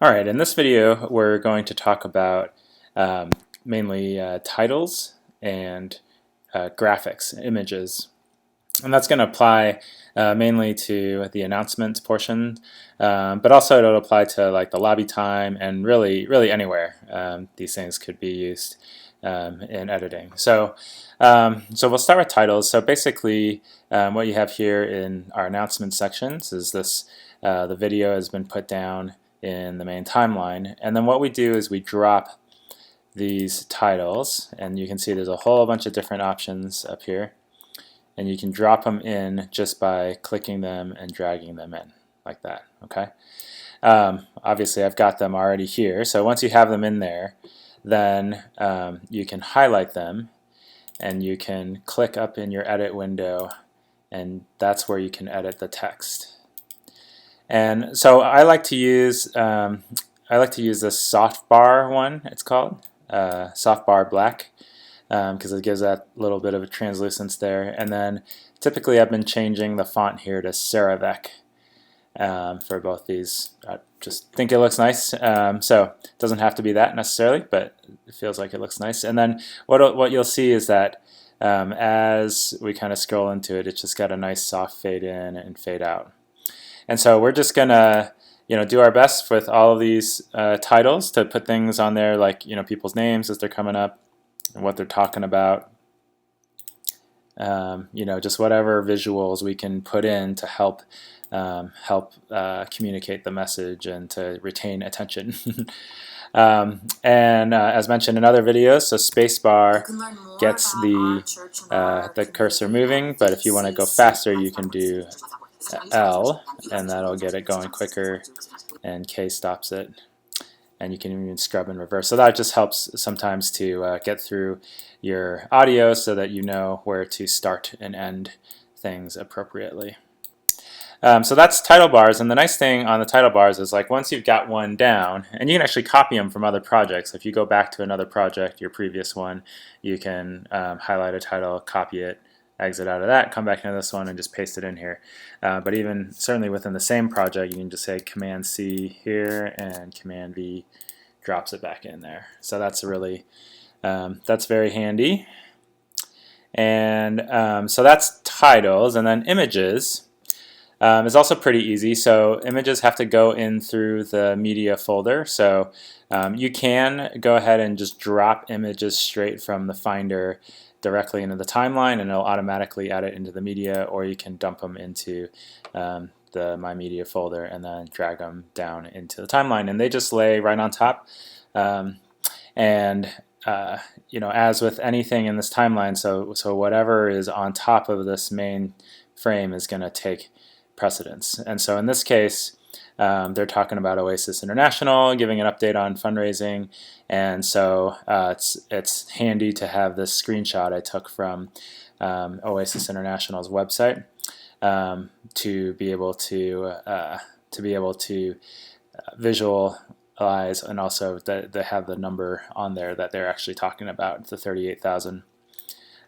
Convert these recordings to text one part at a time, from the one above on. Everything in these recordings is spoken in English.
Alright, in this video we're going to talk about um, mainly titles and graphics, images. And that's going to apply mainly to the announcements portion, but also it'll apply to like the lobby time and really anywhere. These things could be used in editing. So we'll start with titles. So basically what you have here in our announcement sections is this, the video has been put down in the main timeline, and then what we do is we drop these titles, and you can see there's a whole bunch of different options up here, and you can drop them in just by clicking them and dragging them in like that. Okay. Obviously I've got them already here, so once you have them in there, then you can highlight them and you can click up in your edit window, and that's where you can edit the text. And so I like to use this soft bar one. It's called soft bar black because it gives that little bit of a translucence there. And then typically I've been changing the font here to Saravec for both these. I just think it looks nice. So it doesn't have to be that necessarily, but it feels like it looks nice. And then what you'll see is that as we kind of scroll into it, it's just got a nice soft fade in and fade out. And so we're just gonna, do our best with all of these titles to put things on there, like people's names as they're coming up and what they're talking about. Just whatever visuals we can put in to help communicate the message and to retain attention. And as mentioned in other videos, so spacebar gets the cursor moving, but if you want to go faster, you can do L, and that'll get it going quicker, and K stops it, and you can even scrub in reverse. So that just helps sometimes to get through your audio so that you know where to start and end things appropriately. So that's title bars, and the nice thing on the title bars is like once you've got one down, and you can actually copy them from other projects. If you go back to another project, your previous one, you can highlight a title, copy it, exit out of that, come back into this one, and just paste it in here. But even certainly within the same project, you can just say Command C here, and Command V drops it back in there. So that's really that's very handy. And so that's titles, and then images is also pretty easy. So images have to go in through the media folder. So you can go ahead and just drop images straight from the Finder directly into the timeline, and it'll automatically add it into the media, or you can dump them into the My Media folder and then drag them down into the timeline, and they just lay right on top. As with anything in this timeline, so whatever is on top of this main frame is going to take precedence. And so in this case, they're talking about Oasis International, giving an update on fundraising, and so it's handy to have this screenshot I took from Oasis International's website to be able to visualize, and also they have the number on there that they're actually talking about, the 38,000.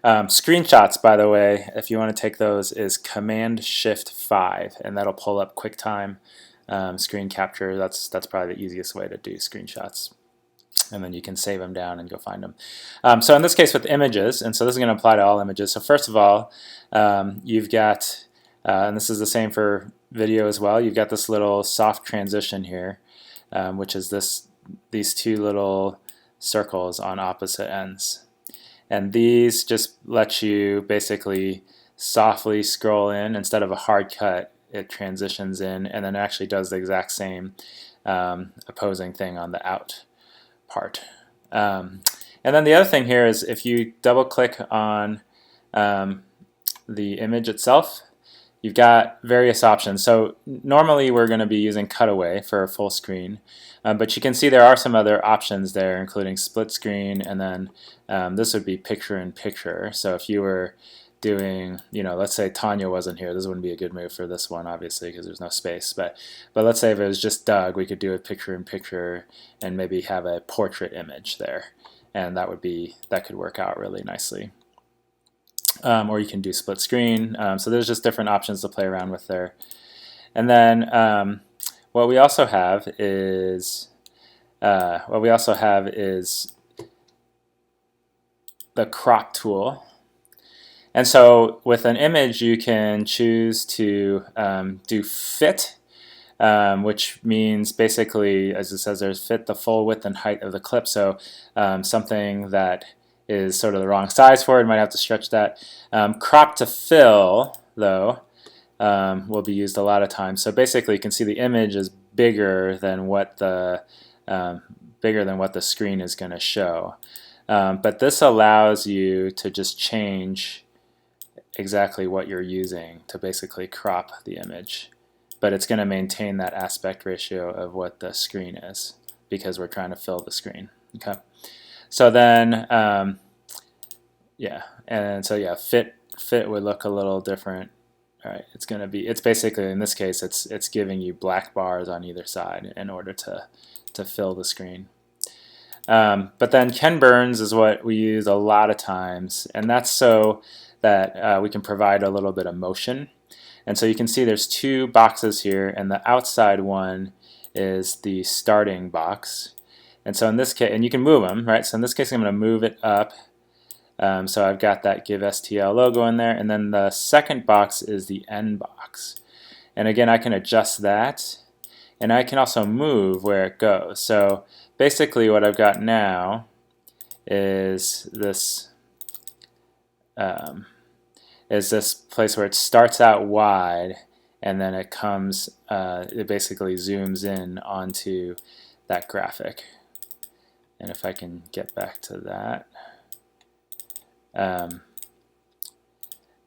Screenshots, by the way, if you want to take those, is Command-Shift-5, and that'll pull up QuickTime screen capture. That's probably the easiest way to do screenshots, and then you can save them down and go find them. So in this case with images, and so this is going to apply to all images. So first of all, you've got, and this is the same for video as well, you've got this little soft transition here, which is these two little circles on opposite ends. And these just let you basically softly scroll in. Instead of a hard cut, it transitions in, and then it actually does the exact same opposing thing on the out part. And then the other thing here is if you double click on the image itself, you've got various options. So normally we're going to be using cutaway for a full screen, but you can see there are some other options there, including split screen, and then this would be picture in picture. So if you were doing, let's say Tanya wasn't here, this wouldn't be a good move for this one, obviously, because there's no space. But let's say if it was just Doug, we could do a picture in picture and maybe have a portrait image there, and that could work out really nicely. Or you can do split screen. So there's just different options to play around with there. And then what we also have is the crop tool. And so with an image, you can choose to do fit, which means basically, as it says, there's fit the full width and height of the clip. So something that is sort of the wrong size for it might have to stretch that. Crop to fill, though, will be used a lot of times. So basically, you can see the image is bigger than what the screen is going to show. But this allows you to just change exactly what you're using to basically crop the image. But it's going to maintain that aspect ratio of what the screen is because we're trying to fill the screen. Okay. So then, fit would look a little different. All right, it's basically, in this case, it's giving you black bars on either side in order to fill the screen. But then Ken Burns is what we use a lot of times, and that's so that we can provide a little bit of motion. And so you can see there's two boxes here, and the outside one is the starting box. And so in this case, and you can move them, right? So in this case, I'm going to move it up. So I've got that Give STL logo in there, and then the second box is the end box. And again, I can adjust that, and I can also move where it goes. So basically what I've got now is this place where it starts out wide, and then it comes, it basically zooms in onto that graphic. And if I can get back to that.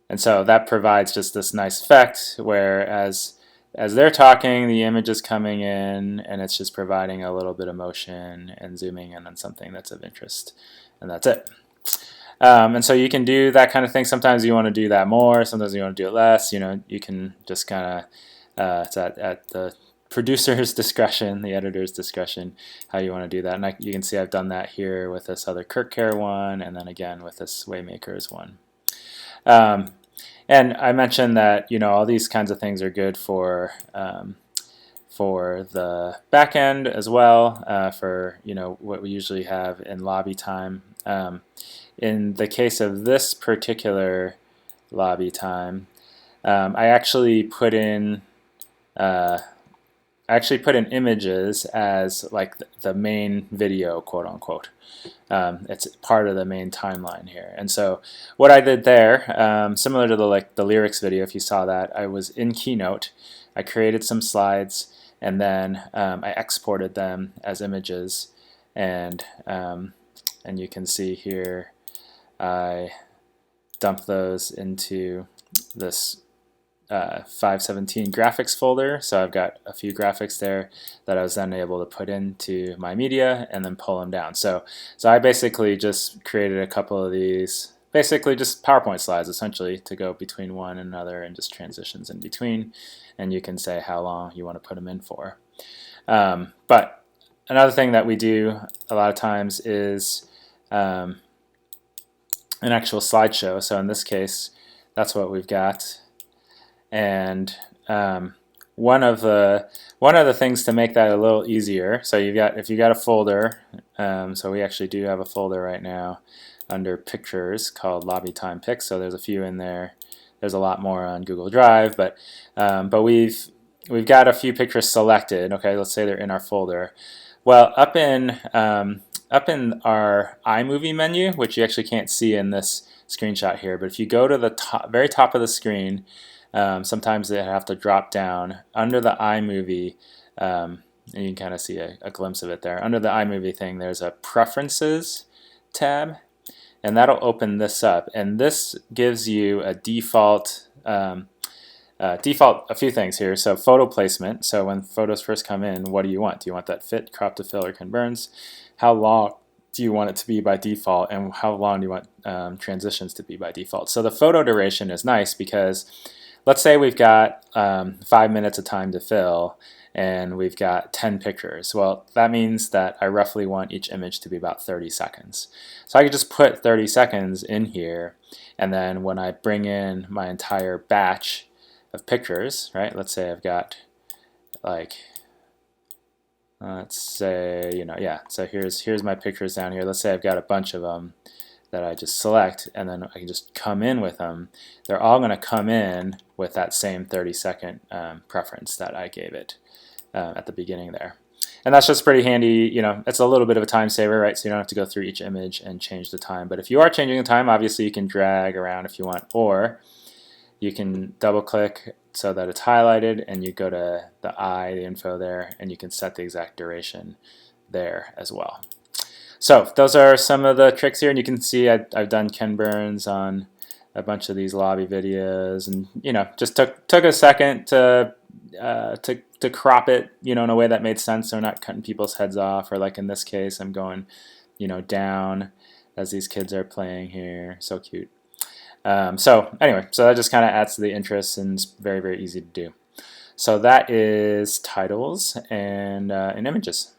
And so that provides just this nice effect where as they're talking, the image is coming in, and it's just providing a little bit of motion and zooming in on something that's of interest, and that's it. And so you can do that kind of thing. Sometimes you want to do that more, sometimes you want to do it less. You know, you can just kind of, it's at the producer's discretion, the editor's discretion, how you want to do that. And you can see I've done that here with this other Kirkcare one, and then again with this Waymakers one. And I mentioned that, you know, all these kinds of things are good for the back end as well, for, you know, what we usually have in lobby time. In the case of this particular lobby time, I actually put in images as like the main video, quote unquote. It's part of the main timeline here. And so what I did there, similar to the lyrics video, if you saw that, I was in Keynote. I created some slides, and then I exported them as images. And you can see here, I dumped those into this 517 graphics folder. So I've got a few graphics there that I was then able to put into my media and then pull them down. So I basically just created a couple of these, basically just PowerPoint slides essentially, to go between one and another and just transitions in between. And you can say how long you want to put them in for. But another thing that we do a lot of times is an actual slideshow. So in this case, that's what we've got. And one of the things to make that a little easier, so if you got a folder, so we actually do have a folder right now under pictures called Lobby Time Pics. So there's a few in there. There's a lot more on Google Drive, but we've got a few pictures selected. Okay, let's say they're in our folder. Well, up in our iMovie menu, which you actually can't see in this screenshot here, but if you go to the very top of the screen, sometimes they have to drop down under the iMovie, and you can kind of see a glimpse of it there. Under the iMovie thing, there's a Preferences tab, and that'll open this up. And this gives you a default, a few things here. So photo placement. So when photos first come in, what do you want? Do you want that fit, crop to fill, or Ken Burns? How long do you want it to be by default, and how long do you want transitions to be by default? So the photo duration is nice because let's say we've got 5 minutes of time to fill, and we've got 10 pictures. Well, that means that I roughly want each image to be about 30 seconds. So I could just put 30 seconds in here, and then when I bring in my entire batch of pictures, right? Let's say I've got like Let's say, yeah, so here's my pictures down here. Let's say I've got a bunch of them that I just select, and then I can just come in with them. They're all going to come in with that same 30-second preference that I gave it at the beginning there. And that's just pretty handy. It's a little bit of a time saver, right? So you don't have to go through each image and change the time. But if you are changing the time, obviously you can drag around if you want, or you can double click so that it's highlighted, and you go to the info there, and you can set the exact duration there as well. So those are some of the tricks here, and you can see I've done Ken Burns on a bunch of these lobby videos, and just took a second to crop it, in a way that made sense, so we're not cutting people's heads off, or like in this case, I'm going, down as these kids are playing here. So cute. So anyway, so that just kind of adds to the interest, and it's very, very easy to do. So that is titles and images.